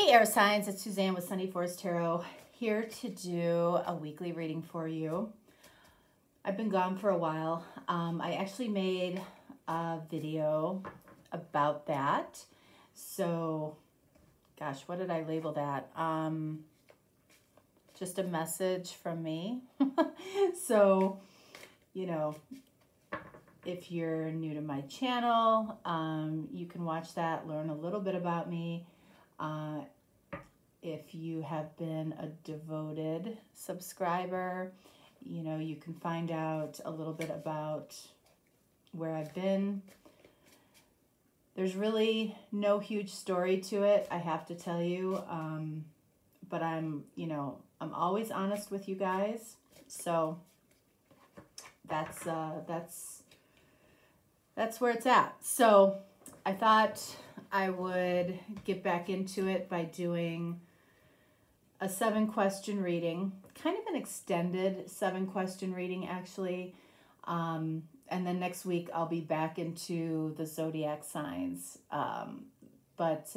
Hey air signs, it's Suzanne with Sunny Forest Tarot, here to do a weekly reading for you. I've been gone for a while. I actually made a video about that. So, gosh, what did I label that? Just a message from me. So, you know, if you're new to my channel, you can watch that, learn a little bit about me. If you have been a devoted subscriber, you know, you can find out a little bit about where I've been. There's really no huge story to it, I have to tell you. But I'm always honest with you guys. So that's where it's at. So I thought I would get back into it by doing a 7-question reading, kind of an extended 7-question reading actually. And then next week I'll be back into the zodiac signs. But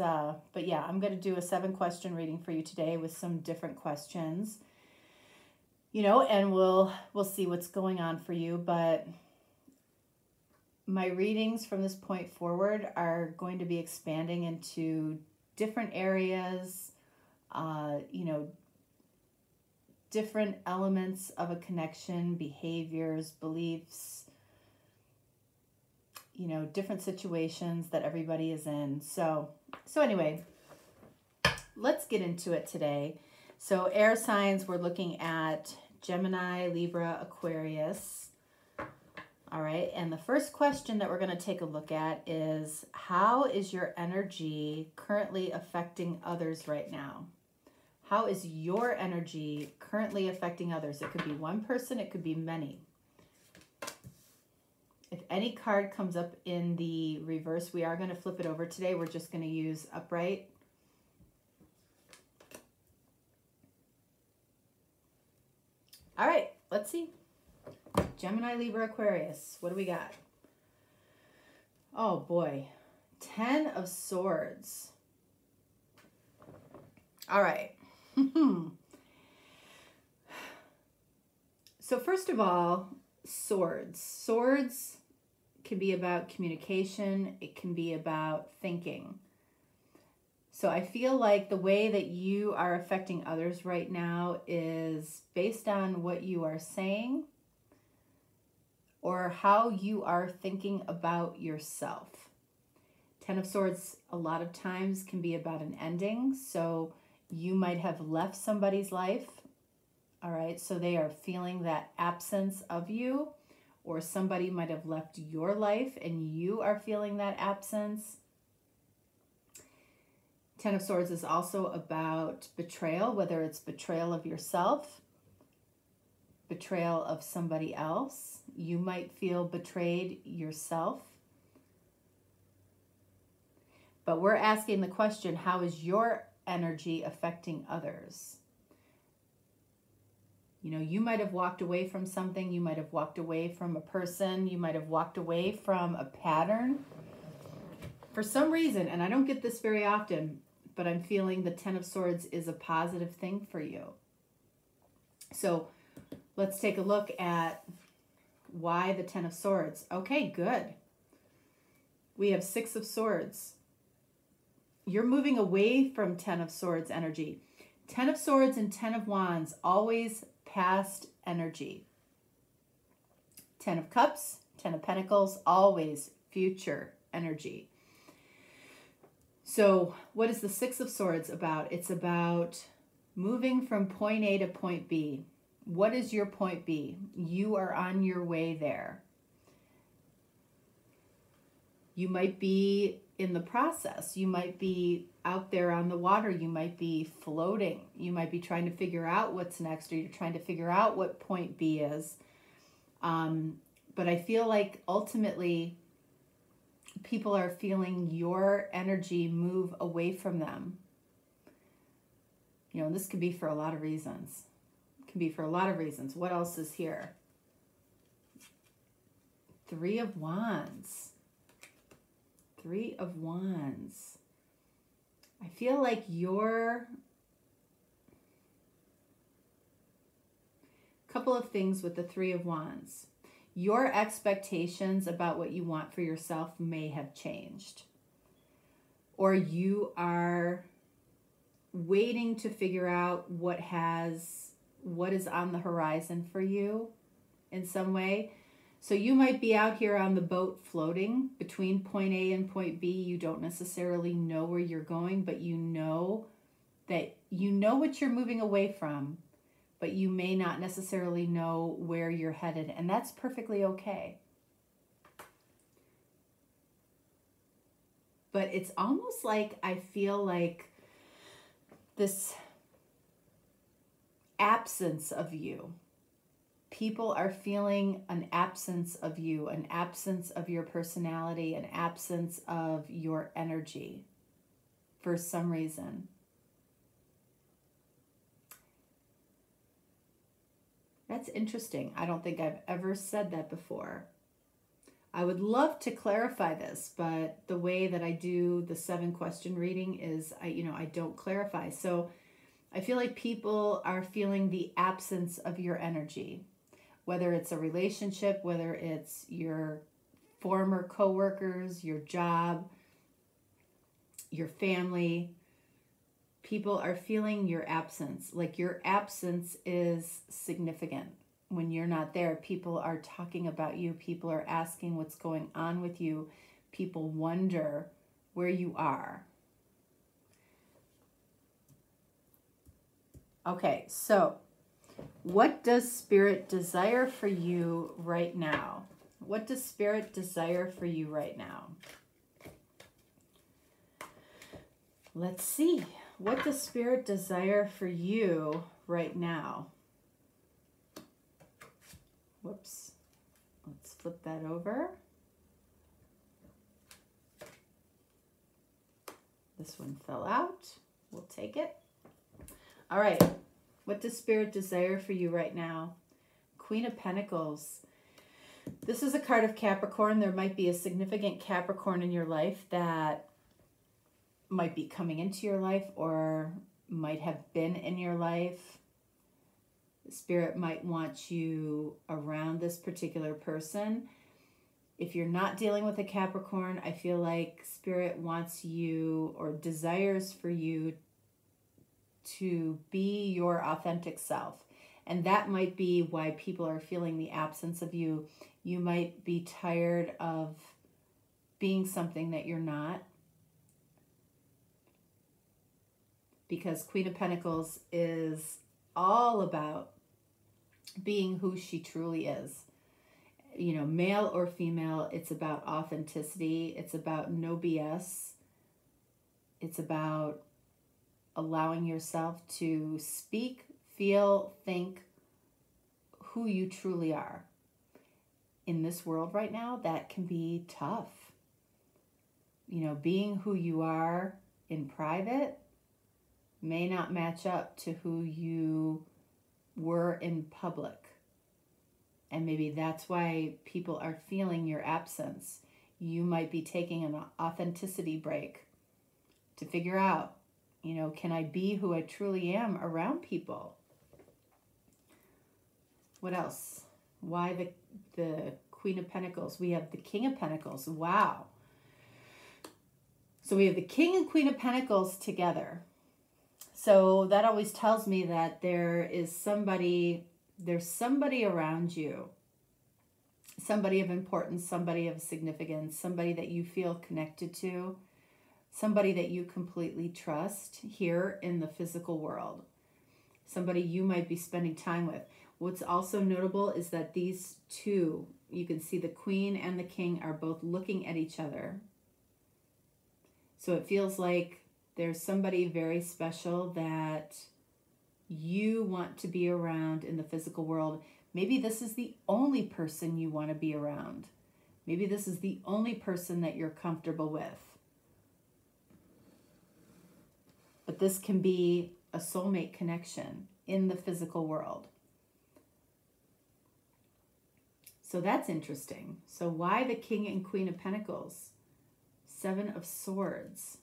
yeah, I'm going to do a 7-question reading for you today with some different questions, you know, and we'll see what's going on for you. But my readings from this point forward are going to be expanding into different areas, you know, different elements of a connection, behaviors, beliefs, you know, different situations that everybody is in. So anyway, let's get into it today. So air signs, we're looking at Gemini, Libra, Aquarius. All right, and the first question that we're going to take a look at is, how is your energy currently affecting others right now? How is your energy currently affecting others? It could be one person, it could be many. If any card comes up in the reverse, we are going to flip it over today. We're just going to use upright. All right, let's see. Gemini, Libra, Aquarius. What do we got? Oh boy. 10 of Swords. All right. So first of all, swords. Swords can be about communication. It can be about thinking. So I feel like the way that you are affecting others right now is based on what you are saying or how you are thinking about yourself. 10 of Swords a lot of times can be about an ending. So you might have left somebody's life. All right, so they are feeling that absence of you, or somebody might have left your life and you are feeling that absence. 10 of Swords is also about betrayal, whether it's betrayal of yourself, betrayal of somebody else. You might feel betrayed yourself. But we're asking the question, how is your energy affecting others? You know, you might have walked away from something. You might have walked away from a person. You might have walked away from a pattern. For some reason, and I don't get this very often, but I'm feeling the 10 of Swords is a positive thing for you. So let's take a look at why the 10 of Swords. Okay, good. We have 6 of Swords. You're moving away from 10 of Swords energy. 10 of Swords and 10 of Wands, always past energy. 10 of Cups, 10 of Pentacles, always future energy. So what is the 6 of Swords about? It's about moving from point A to point B. What is your point B? You are on your way there. You might be in the process. You might be out there on the water. You might be floating. You might be trying to figure out what's next, or you're trying to figure out what point B is. But I feel like ultimately people are feeling your energy move away from them. You know, this could be for a lot of reasons. It can be for a lot of reasons. What else is here? 3 of Wands. 3 of Wands. I feel like couple of things with the Three of Wands. Your expectations about what you want for yourself may have changed. Or you are waiting to figure out what is on the horizon for you in some way. So you might be out here on the boat floating between point A and point B. You don't necessarily know where you're going, but you know what you're moving away from, but you may not necessarily know where you're headed, and that's perfectly okay. But it's almost like I feel like this absence of you. People are feeling an absence of you, an absence of your personality, an absence of your energy for some reason. That's interesting. I don't think I've ever said that before. I would love to clarify this, but the way that I do the 7-question reading is I don't clarify. So I feel like people are feeling the absence of your energy, whether it's a relationship, whether it's your former coworkers, your job, your family. People are feeling your absence, like your absence is significant. When you're not there, people are talking about you. People are asking what's going on with you. People wonder where you are. Okay, so what does Spirit desire for you right now? What does Spirit desire for you right now? Let's see. What does Spirit desire for you right now? Whoops. Let's flip that over. This one fell out. We'll take it. All right. What does Spirit desire for you right now? Queen of Pentacles. This is a card of Capricorn. There might be a significant Capricorn in your life that might be coming into your life or might have been in your life. Spirit might want you around this particular person. If you're not dealing with a Capricorn, I feel like Spirit wants you or desires for you to be your authentic self. And that might be why people are feeling the absence of you. You might be tired of being something that you're not. Because Queen of Pentacles is all about being who she truly is. You know, male or female, it's about authenticity. It's about no BS. It's about allowing yourself to speak, feel, think who you truly are. In this world right now, that can be tough. You know, being who you are in private may not match up to who you were in public. And maybe that's why people are feeling your absence. You might be taking an authenticity break to figure out, you know, can I be who I truly am around people? What else? Why the Queen of Pentacles? We have the King of Pentacles. Wow. So we have the King and Queen of Pentacles together. So that always tells me that there's somebody around you, somebody of importance, somebody of significance, somebody that you feel connected to, somebody that you completely trust here in the physical world, somebody you might be spending time with. What's also notable is that these two, you can see the Queen and the King are both looking at each other. So it feels like there's somebody very special that you want to be around in the physical world. Maybe this is the only person you want to be around. Maybe this is the only person that you're comfortable with. But this can be a soulmate connection in the physical world. So that's interesting. So why the King and Queen of Pentacles? 7 of Swords.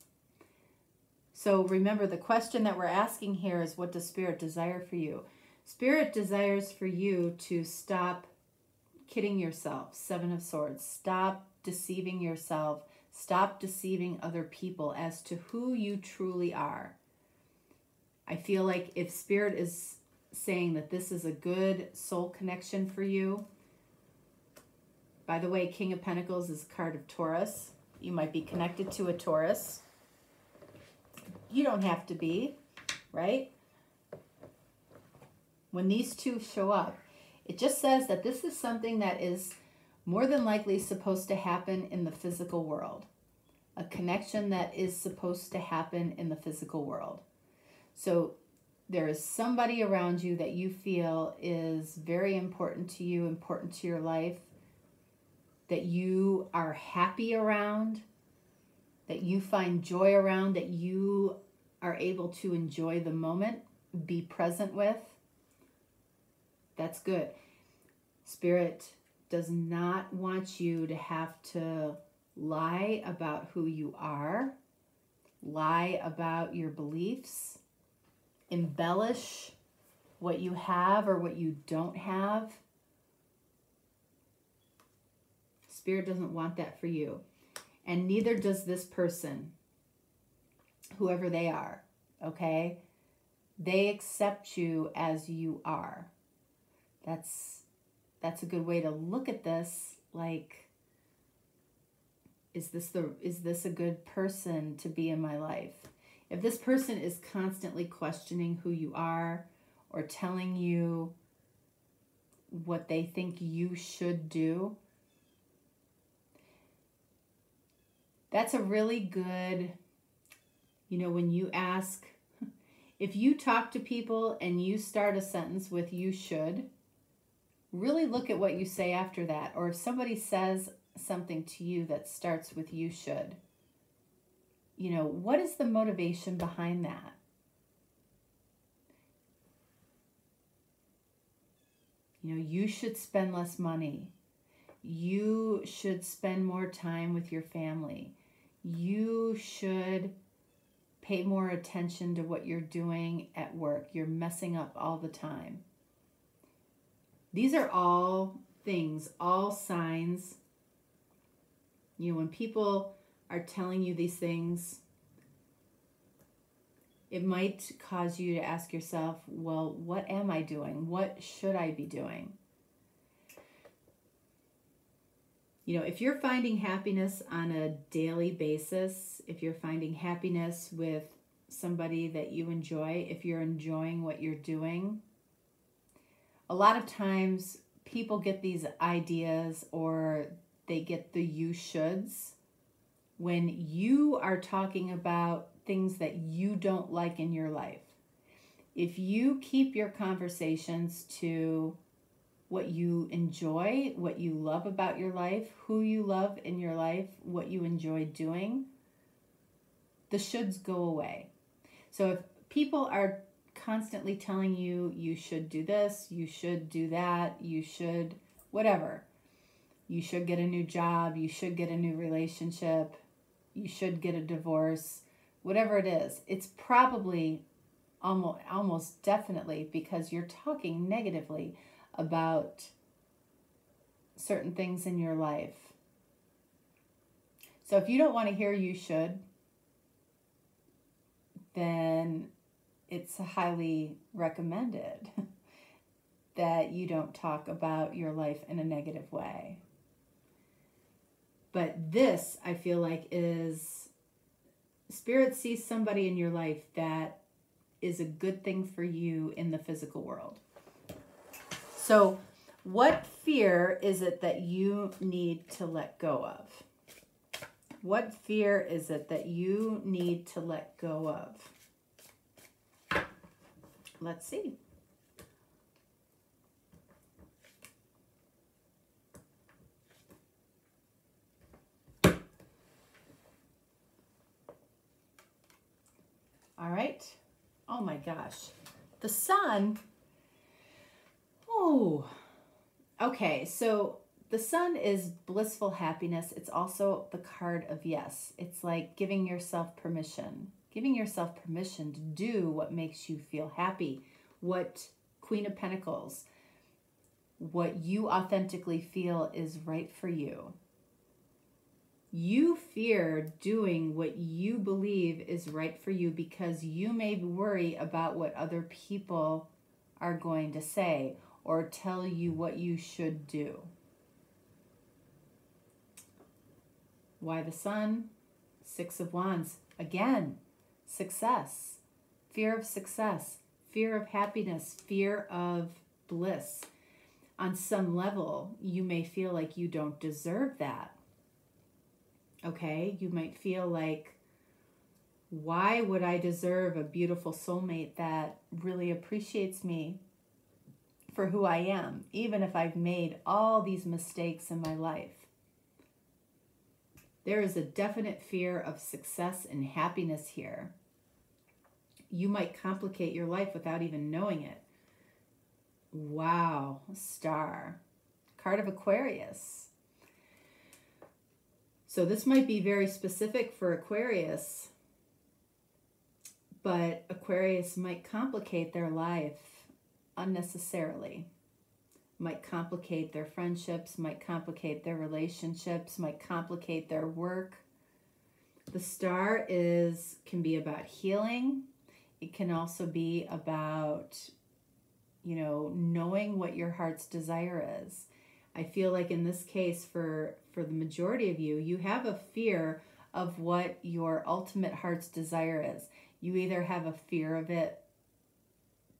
So remember, the question that we're asking here is, what does Spirit desire for you? Spirit desires for you to stop kidding yourself. Seven of Swords. Stop deceiving yourself. Stop deceiving other people as to who you truly are. I feel like if Spirit is saying that this is a good soul connection for you. By the way, King of Pentacles is a card of Taurus. You might be connected to a Taurus. You don't have to be, right? When these two show up, it just says that this is something that is more than likely supposed to happen in the physical world. A connection that is supposed to happen in the physical world. So there is somebody around you that you feel is very important to you, important to your life, that you are happy around, that you find joy around, that you are able to enjoy the moment, be present with. That's good. Spirit does not want you to have to lie about who you are, lie about your beliefs, embellish what you have or what you don't have. Spirit doesn't want that for you. And neither does this person, whoever they are, okay? They accept you as you are. That's a good way to look at this. Like, is this a good person to be in my life? If this person is constantly questioning who you are or telling you what they think you should do, that's a really good, when you ask, if you talk to people and you start a sentence with "you should," really look at what you say after that. Or if somebody says something to you that starts with "you should," what is the motivation behind that? You should spend less money. You should spend more time with your family. You should pay more attention to what you're doing at work. You're messing up all the time. These are all things, all signs. When people are telling you these things, it might cause you to ask yourself, well, what am I doing? What should I be doing? If you're finding happiness on a daily basis, if you're finding happiness with somebody that you enjoy, if you're enjoying what you're doing, a lot of times people get these ideas or they get the "you shoulds" when you are talking about things that you don't like in your life. If you keep your conversations to what you enjoy, what you love about your life, who you love in your life, what you enjoy doing, the shoulds go away. So if people are constantly telling you, you should do this, you should do that, you should whatever, you should get a new job, you should get a new relationship, you should get a divorce, whatever it is, it's probably almost definitely because you're talking negatively about certain things in your life. So if you don't want to hear "you should," then it's highly recommended that you don't talk about your life in a negative way. But this, I feel like, is Spirit sees somebody in your life that is a good thing for you in the physical world. So what fear is it that you need to let go of? What fear is it that you need to let go of? Let's see. All right. Oh my gosh. The Sun. Oh, okay. So the Sun is blissful happiness. It's also the card of yes. It's like giving yourself permission, Giving yourself permission to do what makes you feel happy. What, Queen of Pentacles, what you authentically feel is right for you. You fear doing what you believe is right for you because you may worry about what other people are going to say or tell you what you should do. Why the Sun? Six of Wands. Again, success. Fear of success. Fear of happiness. Fear of bliss. On some level, you may feel like you don't deserve that. Okay? You might feel like, why would I deserve a beautiful soulmate that really appreciates me for who I am, even if I've made all these mistakes in my life? There is a definite fear of success and happiness here. You might complicate your life without even knowing it. Wow, Star. Card of Aquarius. So this might be very specific for Aquarius, but Aquarius might complicate their life unnecessarily. Might complicate their friendships, might complicate their relationships, might complicate their work. The Star can be about healing. It can also be about, knowing what your heart's desire is. I feel like in this case, for the majority of you, you have a fear of what your ultimate heart's desire is. You either have a fear of it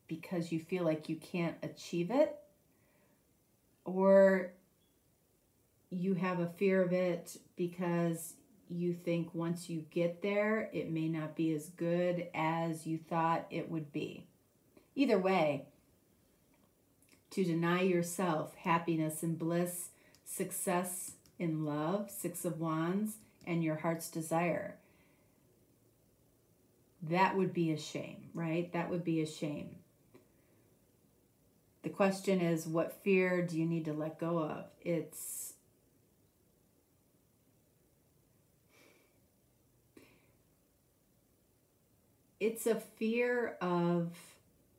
because you feel like you can't achieve it, or you have a fear of it because you think once you get there, it may not be as good as you thought it would be. Either way, to deny yourself happiness and bliss, success in love, Six of Wands, and your heart's desire, that would be a shame, right? That would be a shame. The question is, what fear do you need to let go of? It's a fear of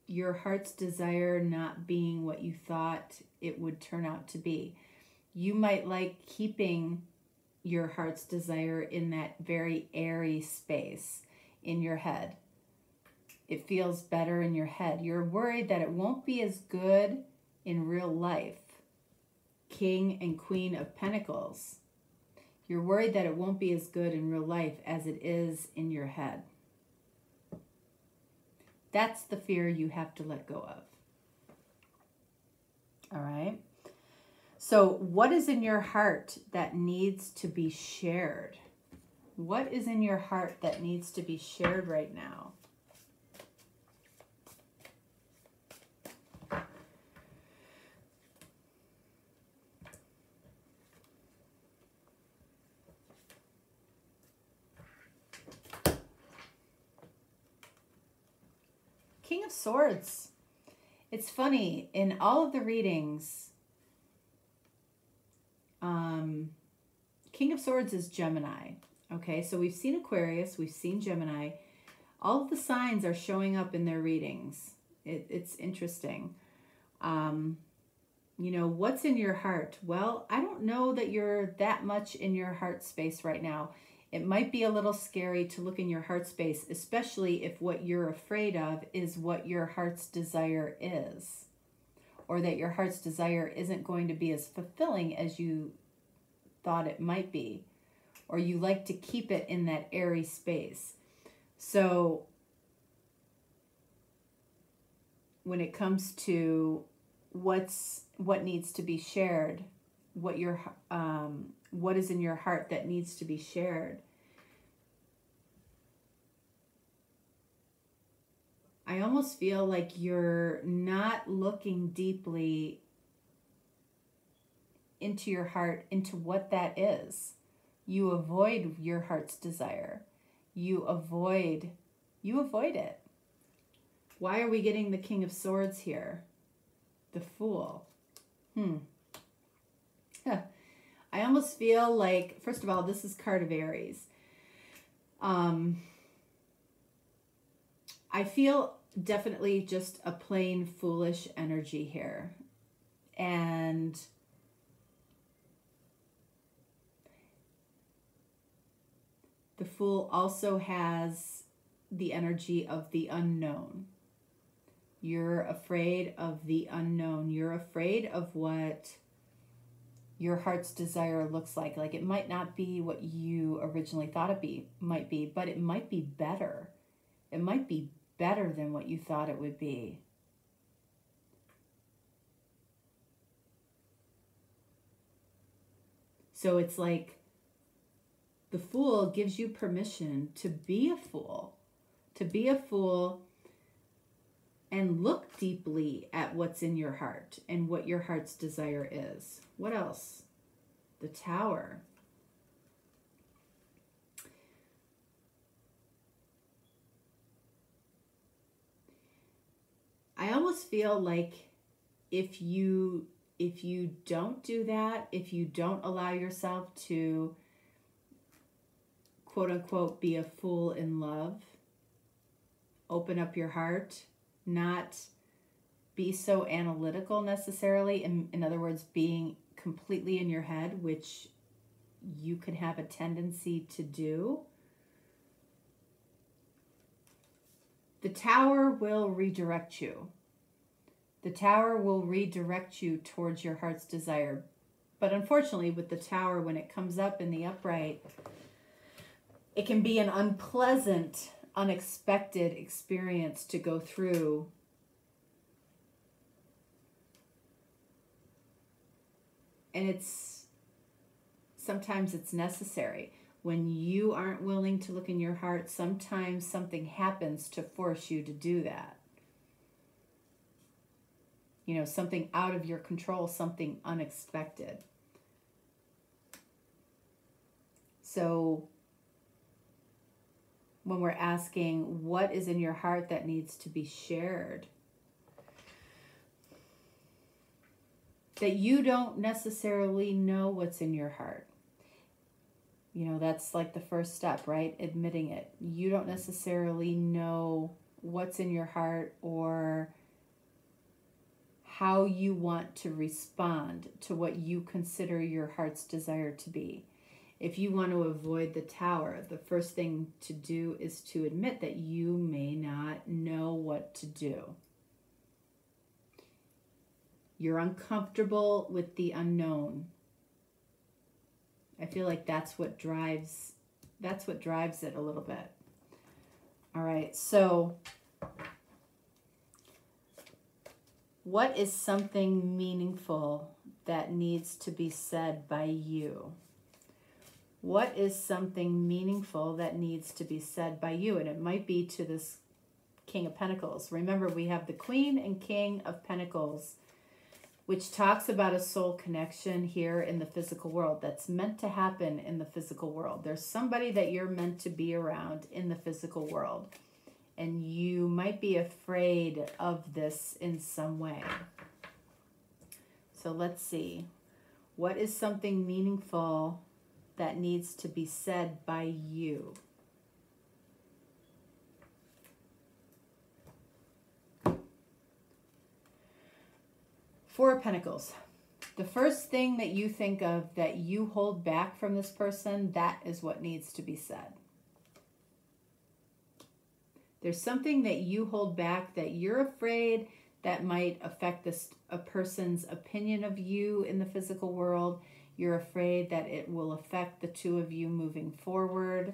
your heart's desire not being what you thought it would turn out to be. You might like keeping your heart's desire in that very airy space in your head. It feels better in your head. You're worried that it won't be as good in real life. King and Queen of Pentacles. You're worried that it won't be as good in real life as it is in your head. That's the fear you have to let go of. All right. So what is in your heart that needs to be shared? What is in your heart that needs to be shared right now? King of Swords. It's funny, in all of the readings, King of Swords is Gemini. Okay, so we've seen Aquarius, we've seen Gemini. All of the signs are showing up in their readings. It's interesting. What's in your heart? Well, I don't know that you're that much in your heart space right now. It might be a little scary to look in your heart space, especially if what you're afraid of is what your heart's desire is, or that your heart's desire isn't going to be as fulfilling as you thought it might be, or you like to keep it in that airy space. So when it comes to what needs to be shared, what is in your heart that needs to be shared, I almost feel like you're not looking deeply into your heart, into what that is. You avoid your heart's desire. You avoid it. Why are we getting the King of Swords here? The Fool. I almost feel like, first of all, this is card of Aries. I feel definitely just a plain foolish energy here. And the Fool also has the energy of the unknown. You're afraid of the unknown. You're afraid of what your heart's desire looks like. Like, it might not be what you originally thought might be, but it might be better. It might be better than what you thought it would be. So it's like the Fool gives you permission to be a fool, and look deeply at what's in your heart and what your heart's desire is. What else? The Tower. I almost feel like if you don't do that, if you don't allow yourself to quote unquote be a fool in love, open up your heart, not be so analytical necessarily, in other words, being completely in your head, which you can have a tendency to do, the Tower will redirect you. The Tower will redirect you towards your heart's desire. But unfortunately, with the Tower, when it comes up in the upright, it can be an unpleasant, unexpected experience to go through. And sometimes it's necessary. When you aren't willing to look in your heart, sometimes something happens to force you to do that. You know, something out of your control, something unexpected. So when we're asking what is in your heart that needs to be shared, that you don't necessarily know what's in your heart. You know, that's like the first step, right? Admitting it. You don't necessarily know what's in your heart or how you want to respond to what you consider your heart's desire to be. If you want to avoid the Tower, the first thing to do is to admit that you may not know what to do. You're uncomfortable with the unknown. I feel like that's what drives it a little bit. All right, so what is something meaningful that needs to be said by you? What is something meaningful that needs to be said by you? And it might be to this King of Pentacles. Remember, we have the Queen and King of Pentacles, which talks about a soul connection here in the physical world that's meant to happen in the physical world. There's somebody that you're meant to be around in the physical world. And you might be afraid of this in some way. So let's see. What is something meaningful that needs to be said by you? Four of Pentacles. The first thing that you think of that you hold back from this person, that is what needs to be said. There's something that you hold back that you're afraid that might affect a person's opinion of you in the physical world. You're afraid that it will affect the two of you moving forward.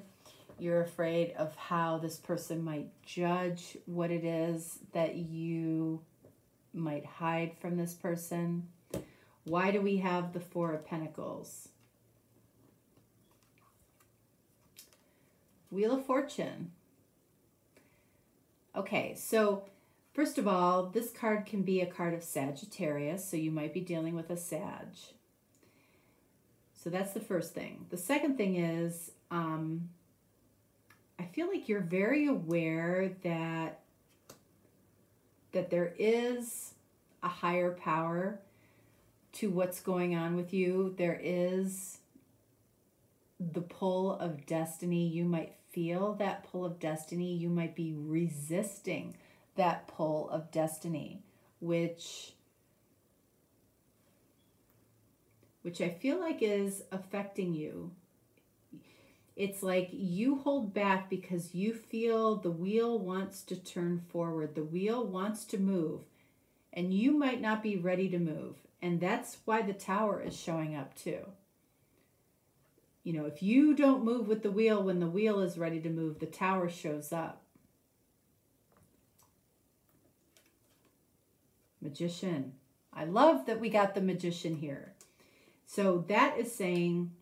You're afraid of how this person might judge what it is that you might hide from this person. Why do we have the Four of Pentacles? Wheel of Fortune. Okay, so first of all, this card can be a card of Sagittarius, so you might be dealing with a Sag. So that's the first thing. The second thing is, I feel like you're very aware that there is a higher power to what's going on with you. There is the pull of destiny. You might feel that pull of destiny. You might be resisting that pull of destiny, which I feel like is affecting you. It's like you hold back because you feel the wheel wants to turn forward. The wheel wants to move, and you might not be ready to move. And that's why the Tower is showing up too. You know, if you don't move with the wheel when the wheel is ready to move, the Tower shows up. Magician. I love that we got the Magician here. So that is saying,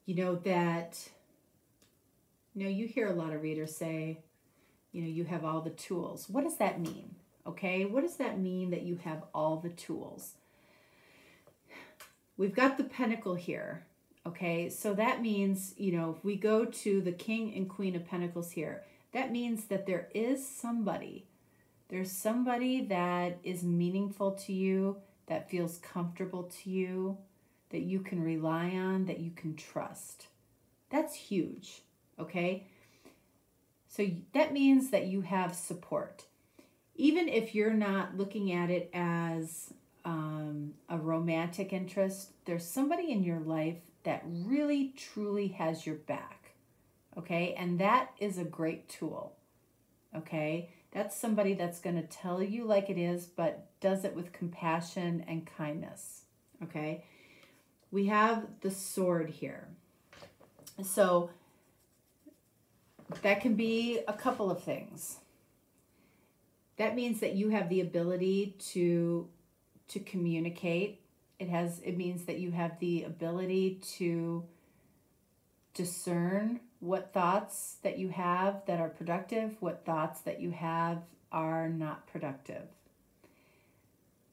you know, that, you know, you hear a lot of readers say, you know, you have all the tools. What does that mean? Okay, what does that mean that you have all the tools? We've got the Pentacle here. Okay, so that means, you know, if we go to the King and Queen of Pentacles here, that means that there is somebody. There's somebody that is meaningful to you, that feels comfortable to you, that you can rely on, that you can trust. That's huge, okay? So that means that you have support. Even if you're not looking at it as a romantic interest, there's somebody in your life that really, truly has your back, okay? And that is a great tool, okay? That's somebody that's going to tell you like it is, but does it with compassion and kindness, okay? We have the Sword here. So that can be a couple of things. That means that you have the ability to communicate. It means that you have the ability to discern what thoughts that you have that are productive, what thoughts that you have are not productive.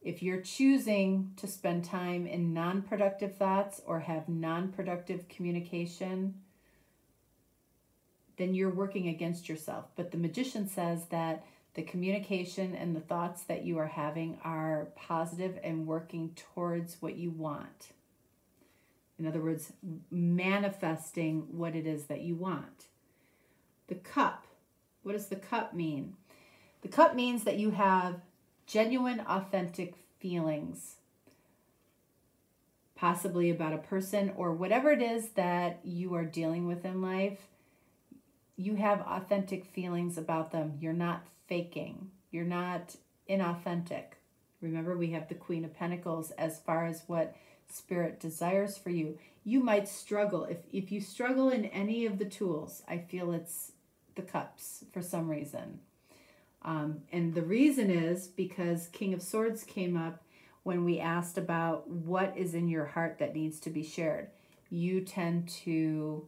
If you're choosing to spend time in non-productive thoughts or have non-productive communication, then you're working against yourself. But the Magician says that the communication and the thoughts that you are having are positive and working towards what you want. In other words, manifesting what it is that you want. The Cup. What does the Cup mean? The Cup means that you have genuine, authentic feelings, possibly about a person or whatever it is that you are dealing with in life. You have authentic feelings about them. You're not faking. You're not inauthentic. Remember, we have the Queen of Pentacles as far as what Spirit desires for you. You might struggle. If you struggle in any of the tools, I feel it's the Cups for some reason. And the reason is because King of Swords came up when we asked about what is in your heart that needs to be shared. You tend to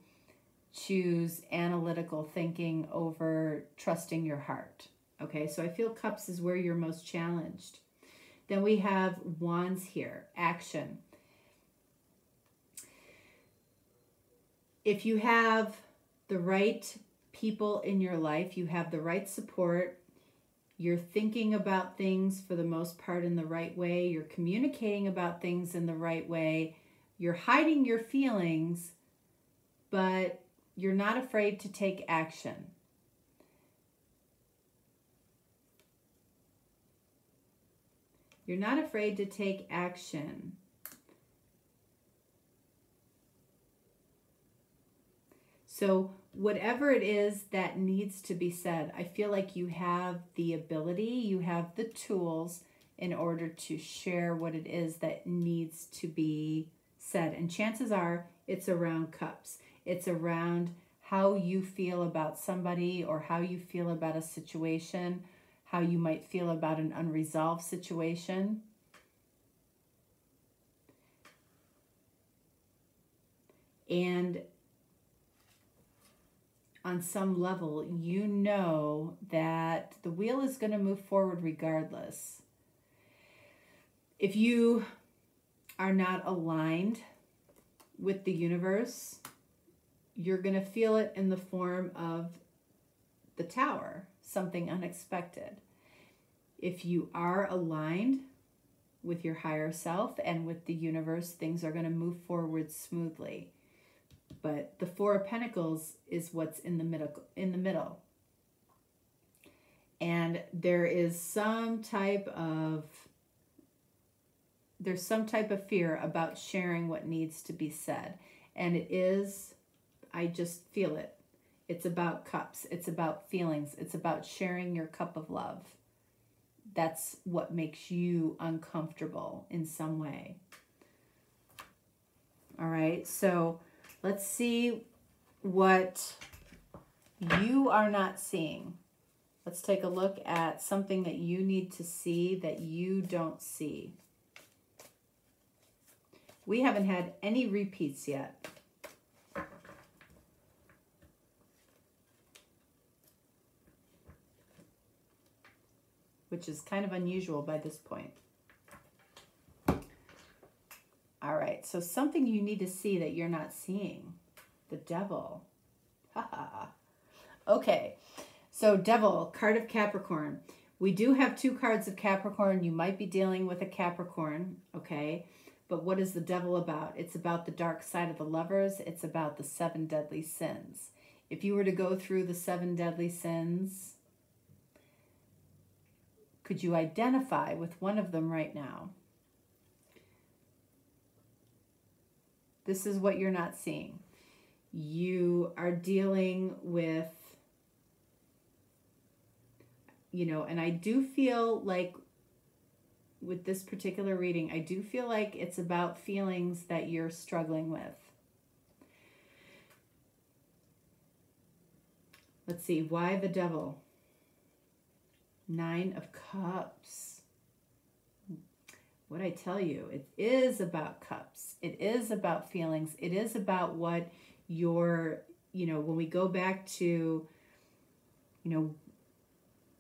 choose analytical thinking over trusting your heart. Okay, so I feel Cups is where you're most challenged. Then we have Wands here, action. If you have the right people in your life, you have the right support, you're thinking about things for the most part in the right way, you're communicating about things in the right way, you're hiding your feelings, but you're not afraid to take action. You're not afraid to take action. So whatever it is that needs to be said, I feel like you have the ability, you have the tools in order to share what it is that needs to be said. And chances are it's around Cups. It's around how you feel about somebody or how you feel about a situation, how you might feel about an unresolved situation. And on some level, you know that the wheel is going to move forward regardless. If you are not aligned with the universe, you're going to feel it in the form of the Tower, something unexpected. If you are aligned with your higher self and with the universe, things are going to move forward smoothly. But the Four of Pentacles is what's in the middle. And there's some type of fear about sharing what needs to be said. And it is, I just feel it. It's about cups. It's about feelings. It's about sharing your cup of love. That's what makes you uncomfortable in some way. All right, so let's see what you are not seeing. Let's take a look at something that you need to see that you don't see. We haven't had any repeats yet. Which is kind of unusual by this point. All right, so something you need to see that you're not seeing. The Devil. Okay, so Devil, card of Capricorn. We do have two cards of Capricorn. You might be dealing with a Capricorn, okay? But what is the Devil about? It's about the dark side of the Lovers. It's about the 7 deadly sins. If you were to go through the 7 deadly sins, could you identify with one of them right now? This is what you're not seeing. You are dealing with, you know, and I do feel like with this particular reading, I do feel like it's about feelings that you're struggling with. Let's see, why the Devil? 9 of Cups. What I tell you, it is about cups. It is about feelings. It is about what your, you know, when we go back to, you know,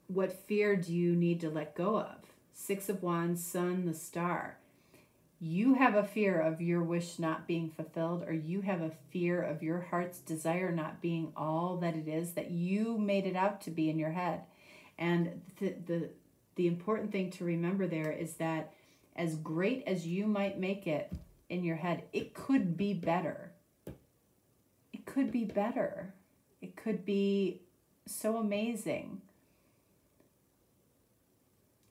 what fear do you need to let go of? 6 of Wands, Sun, the Star. You have a fear of your wish not being fulfilled, or you have a fear of your heart's desire not being all that it is that you made it out to be in your head. And the important thing to remember there is that as great as you might make it in your head, it could be better. It could be better. It could be so amazing.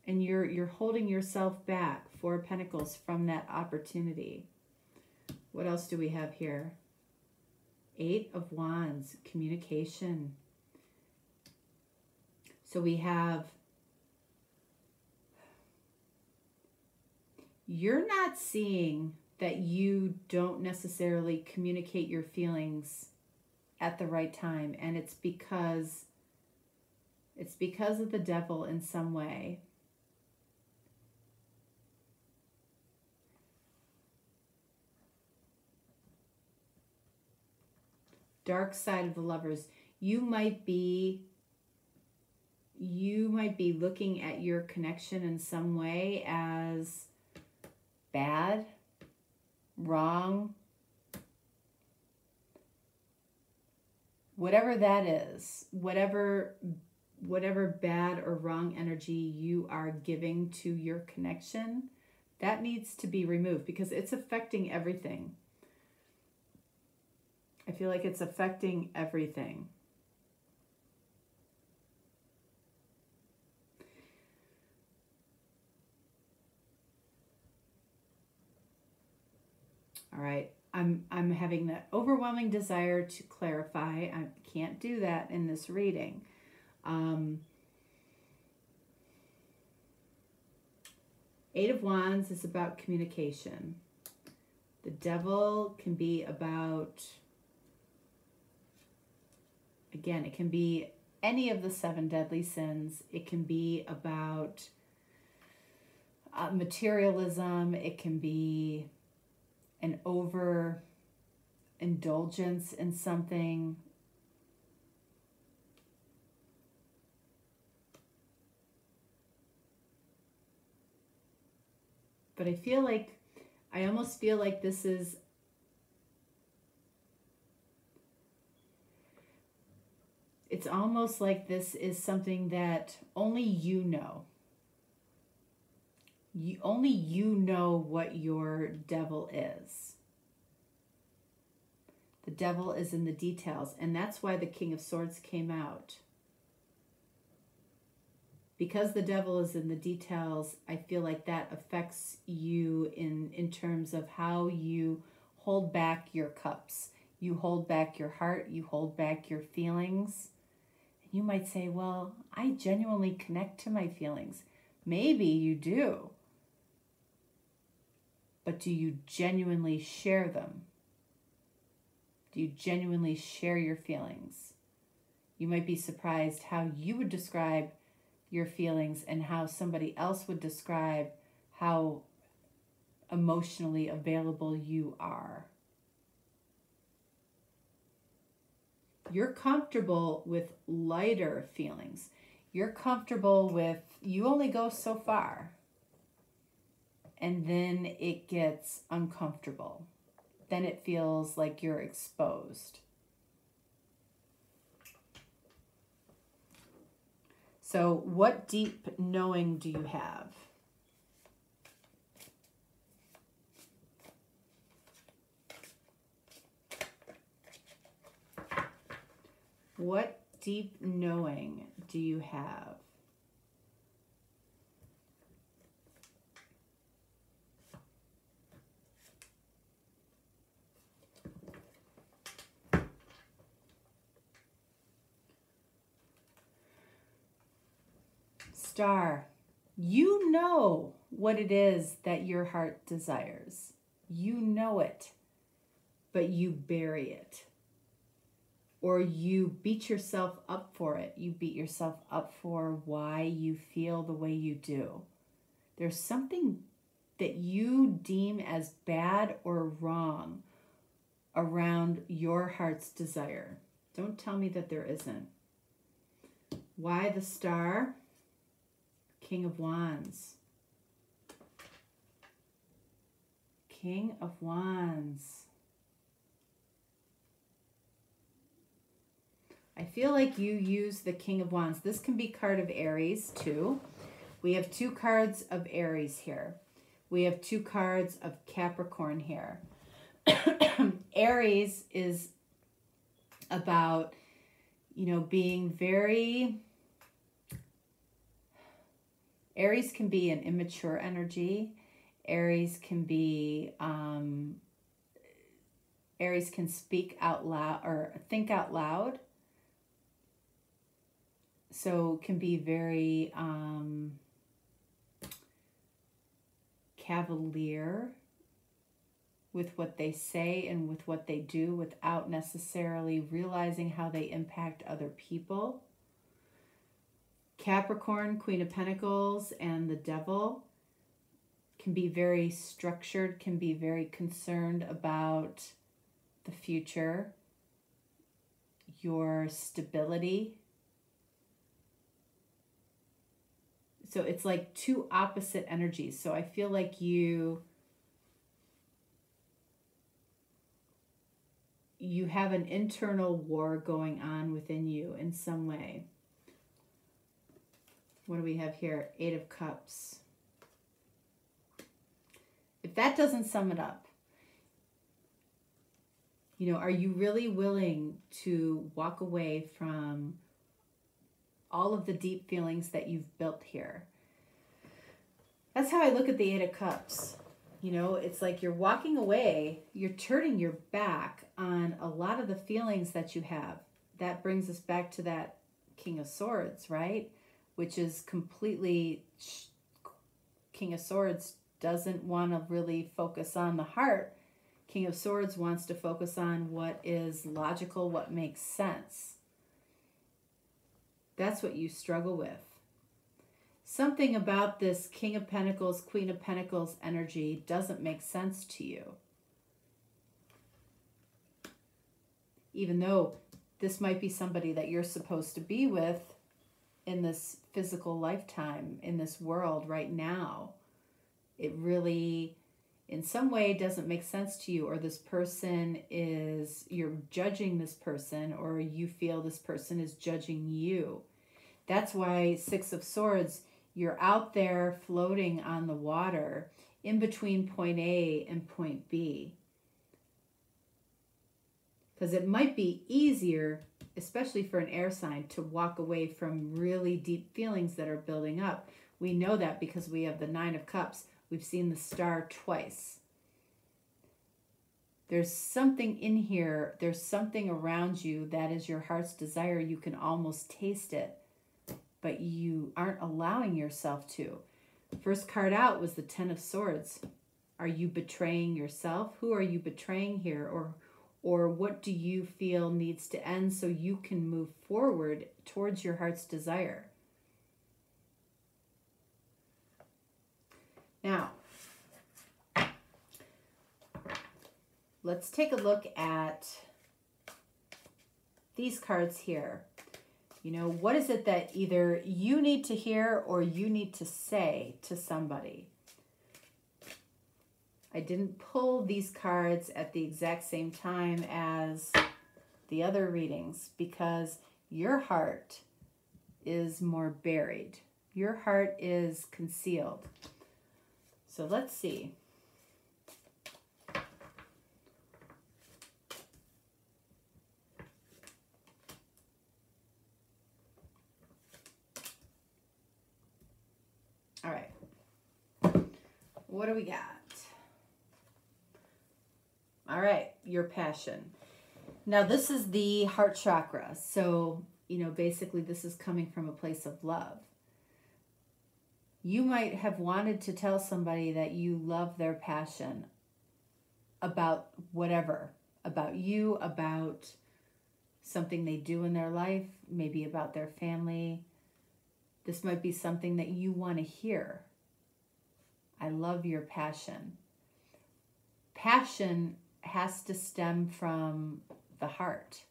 And you're holding yourself back, 4 of Pentacles, from that opportunity. What else do we have here? 8 of Wands, communication. So we have, you're not seeing that you don't necessarily communicate your feelings at the right time. And it's because of the Devil in some way. Dark side of the Lovers. You might be looking at your connection in some way as bad, wrong, whatever that is, whatever bad or wrong energy you are giving to your connection, that needs to be removed because it's affecting everything. I feel like it's affecting everything. All right, I'm having that overwhelming desire to clarify. I can't do that in this reading. 8 of Wands is about communication. The Devil can be about, again, it can be any of the 7 deadly sins. It can be about materialism. It can be an overindulgence in something. But I almost feel like this is, it's almost like this is something that only you know. Only you know what your Devil is. The devil is in the details, and that's why the King of Swords came out. Because the devil is in the details, I feel like that affects you in terms of how you hold back your cups. You hold back your heart, you hold back your feelings. And you might say, well, I genuinely connect to my feelings. Maybe you do. But do you genuinely share them? Do you genuinely share your feelings? You might be surprised how you would describe your feelings and how somebody else would describe how emotionally available you are. You're comfortable with lighter feelings. You're comfortable with, you only go so far. And then it gets uncomfortable. Then it feels like you're exposed. So what deep knowing do you have? What deep knowing do you have? Star, you know what it is that your heart desires. You know it, but you bury it. Or you beat yourself up for it. You beat yourself up for why you feel the way you do. There's something that you deem as bad or wrong around your heart's desire. Don't tell me that there isn't. Why the Star? King of Wands. King of Wands. I feel like you use the King of Wands. This can be card of Aries too. We have two cards of Aries here. We have two cards of Capricorn here. Aries is about, being very... Aries can be an immature energy. Aries can be, Aries can speak out loud or think out loud. So can be very cavalier with what they say and with what they do without necessarily realizing how they impact other people. Capricorn, Queen of Pentacles, and the Devil can be very structured, can be very concerned about the future, your stability. So it's like two opposite energies. So I feel like you have an internal war going on within you in some way. What do we have here? 8 of Cups. If that doesn't sum it up, are you really willing to walk away from all of the deep feelings that you've built here? That's how I look at the 8 of Cups. It's like you're walking away, you're turning your back on a lot of the feelings that you have. That brings us back to that King of Swords, right? Which is completely, King of Swords doesn't want to really focus on the heart. King of Swords wants to focus on what is logical, what makes sense. That's what you struggle with. Something about this King of Pentacles, Queen of Pentacles energy doesn't make sense to you. Even though this might be somebody that you're supposed to be with in this physical lifetime, in this world right now, it really, in some way, doesn't make sense to you, or this person is, you're judging this person, or you feel this person is judging you. That's why 6 of Swords, you're out there floating on the water in between point A and point B. Because it might be easier, especially for an air sign, to walk away from really deep feelings that are building up. We know that because we have the Nine of Cups. We've seen the Star twice. There's something in here. There's something around you that is your heart's desire. You can almost taste it, but you aren't allowing yourself to. First card out was the Ten of Swords. Are you betraying yourself? Who are you betraying here? Or what do you feel needs to end so you can move forward towards your heart's desire? Now, let's take a look at these cards here. You know, what is it that either you need to hear or you need to say to somebody? I didn't pull these cards at the exact same time as the other readings because your heart is more buried. Your heart is concealed. So let's see. All right. What do we got? All right, your passion. Now, this is the heart chakra. So, you know, basically this is coming from a place of love. You might have wanted to tell somebody that you love their passion about whatever, about you, about something they do in their life, maybe about their family. This might be something that you want to hear. I love your passion. Passion has to stem from the heart.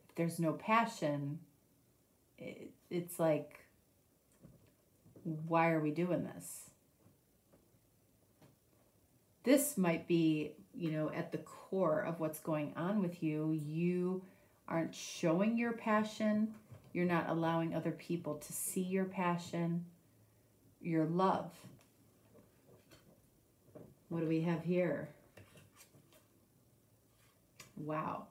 If there's no passion, it's like, why are we doing this? This might be, you know, at the core of what's going on with you. You aren't showing your passion. You're not allowing other people to see your passion, your love. What do we have here? Wow.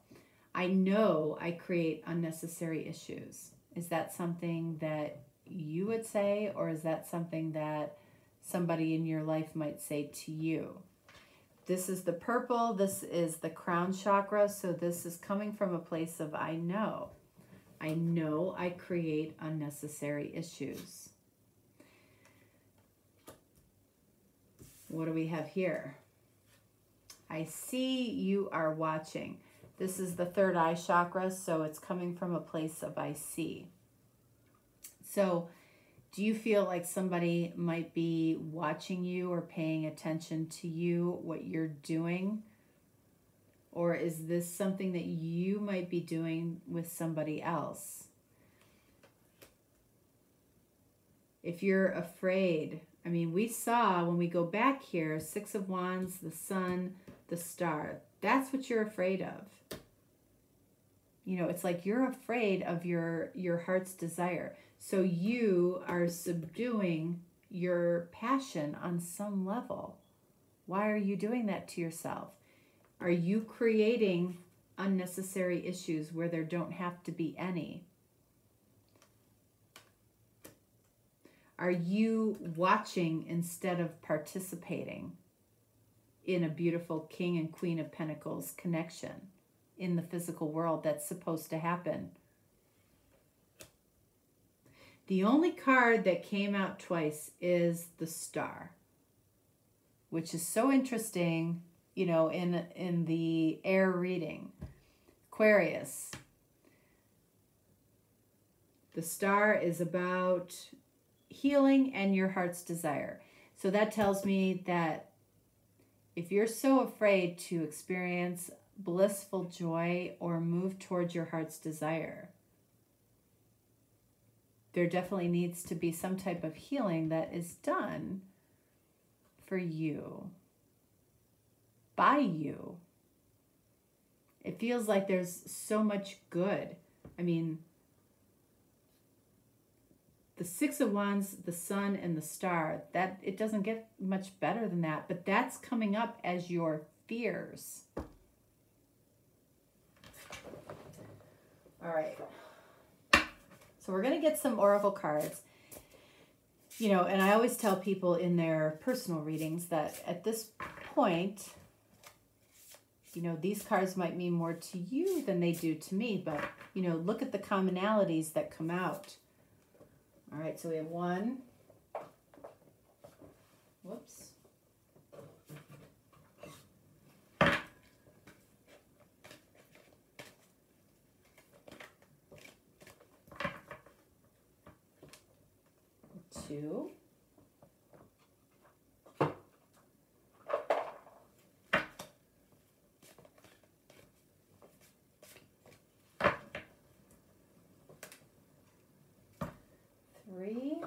I know I create unnecessary issues. Is that something that you would say, or is that something that somebody in your life might say to you? This is the purple. This is the crown chakra. So this is coming from a place of I know. I know I create unnecessary issues. What do we have here? I see you are watching. This is the third eye chakra, so it's coming from a place of I see. So do you feel like somebody might be watching you or paying attention to you, what you're doing? Or is this something that you might be doing with somebody else? If you're afraid, I mean, we saw when we go back here, Six of Wands, the Sun, the Star. That's what you're afraid of. You know, it's like you're afraid of your heart's desire. So you are subduing your passion on some level. Why are you doing that to yourself? Are you creating unnecessary issues where there don't have to be any? Are you watching instead of participating in a beautiful King and Queen of Pentacles connection in the physical world that's supposed to happen? The only card that came out twice is the Star, which is so interesting, you know, in the air reading. Aquarius. The Star is about healing and your heart's desire. So that tells me that if you're so afraid to experience blissful joy or move towards your heart's desire, there definitely needs to be some type of healing that is done for you, by you. It feels like there's so much good. I mean, the Six of Wands, the Sun, and the Star, that it doesn't get much better than that, but that's coming up as your fears. All right. So we're going to get some oracle cards. You know, and I always tell people in their personal readings that at this point, you know, these cards might mean more to you than they do to me, but, you know, look at the commonalities that come out. All right, so we have one. Whoops. Two. Three.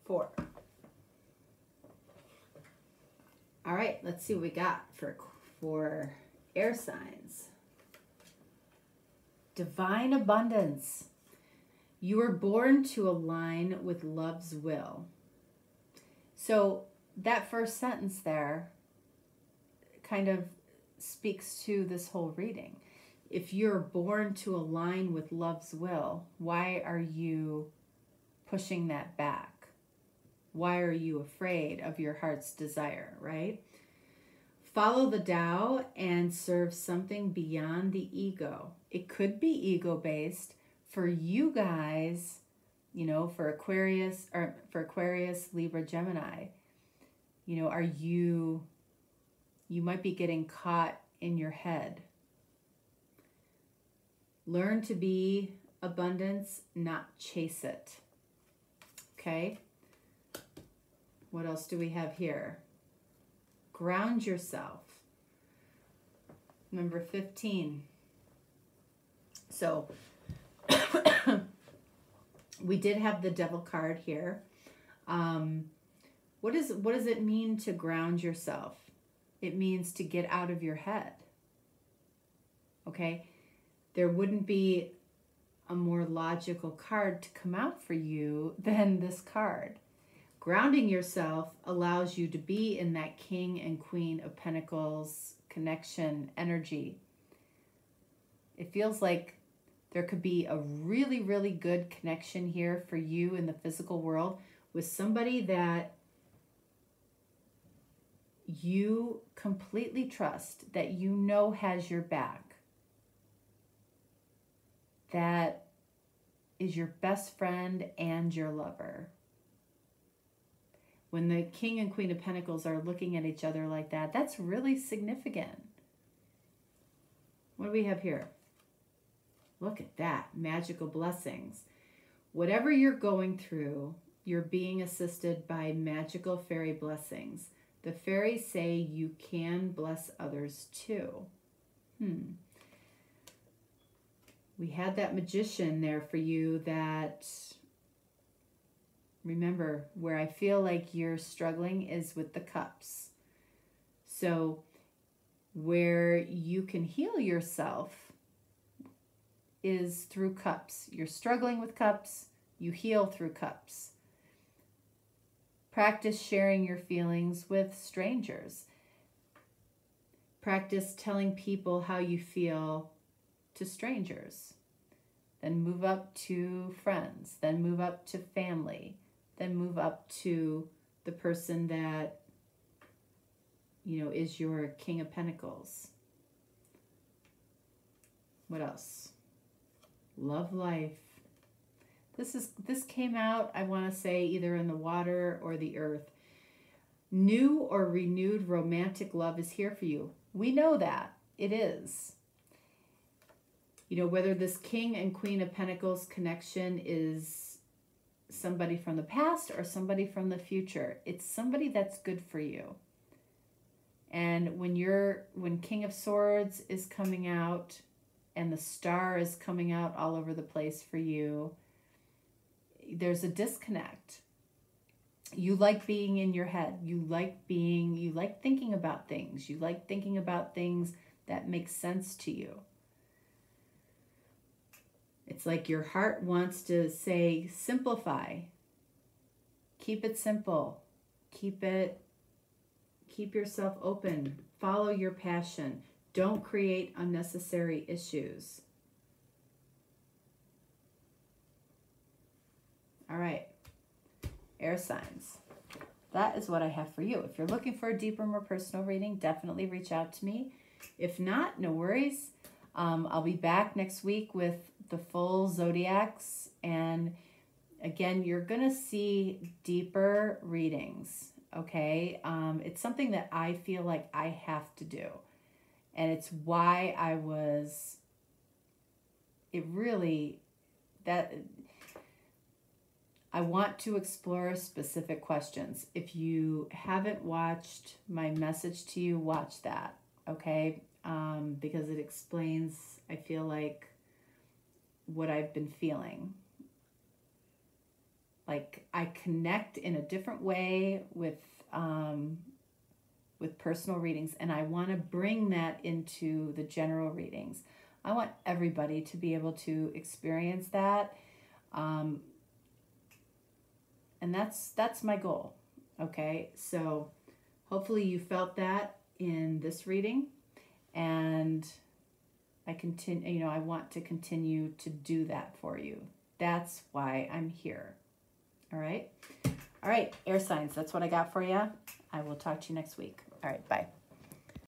Four. All right, let's see what we got for air signs. Divine abundance. You were born to align with love's will. So that first sentence there kind of speaks to this whole reading. If you're born to align with love's will, why are you pushing that back? Why are you afraid of your heart's desire, right? Follow the Tao and serve something beyond the ego. It could be ego-based. For you guys, you know, for Aquarius, Libra, Gemini, you know, you might be getting caught in your head. Learn to be abundance, not chase it. Okay? What else do we have here? Ground yourself. Number 15. So we did have the Devil card here. What does it mean to ground yourself? It means to get out of your head. Okay? There wouldn't be a more logical card to come out for you than this card. Grounding yourself allows you to be in that King and Queen of Pentacles connection energy. It feels like there could be a really, really good connection here for you in the physical world with somebody that you completely trust, that you know has your back, that is your best friend and your lover. When the King and Queen of Pentacles are looking at each other like that, that's really significant. What do we have here? Look at that. Magical blessings. Whatever you're going through, you're being assisted by magical fairy blessings. The fairies say you can bless others too. We had that Magician there for you that... Remember, where I feel like you're struggling is with the cups. So where you can heal yourself is through cups. You're struggling with cups, you heal through cups. Practice sharing your feelings with strangers. Practice telling people how you feel to strangers. Then move up to friends, then move up to family. Then move up to the person that, you know, is your King of Pentacles. What else? Love life. This came out, I want to say, either in the water or the earth. New or renewed romantic love is here for you. We know that. It is. You know, whether this King and Queen of Pentacles connection is somebody from the past or somebody from the future, it's somebody that's good for you. And when King of Swords is coming out and the Star is coming out all over the place for you, there's a disconnect. You like being in your head. You like thinking about things. You like thinking about things that make sense to you. It's like your heart wants to say, simplify. Keep it simple. Keep yourself open. Follow your passion. Don't create unnecessary issues. All right, air signs. That is what I have for you. If you're looking for a deeper, more personal reading, definitely reach out to me. If not, no worries. I'll be back next week with the full zodiacs. And again, you're going to see deeper readings, okay? It's something that I feel like I have to do. And it's why I want to explore specific questions. If you haven't watched my message to you, watch that, okay? Because it explains, I feel like, what I've been feeling. Like I connect in a different way with personal readings, and I want to bring that into the general readings. I want everybody to be able to experience that. And that's my goal. Okay, so hopefully you felt that in this reading, and I want to continue to do that for you. That's why I'm here. All right, air signs. That's what I got for you. I will talk to you next week. All right, bye.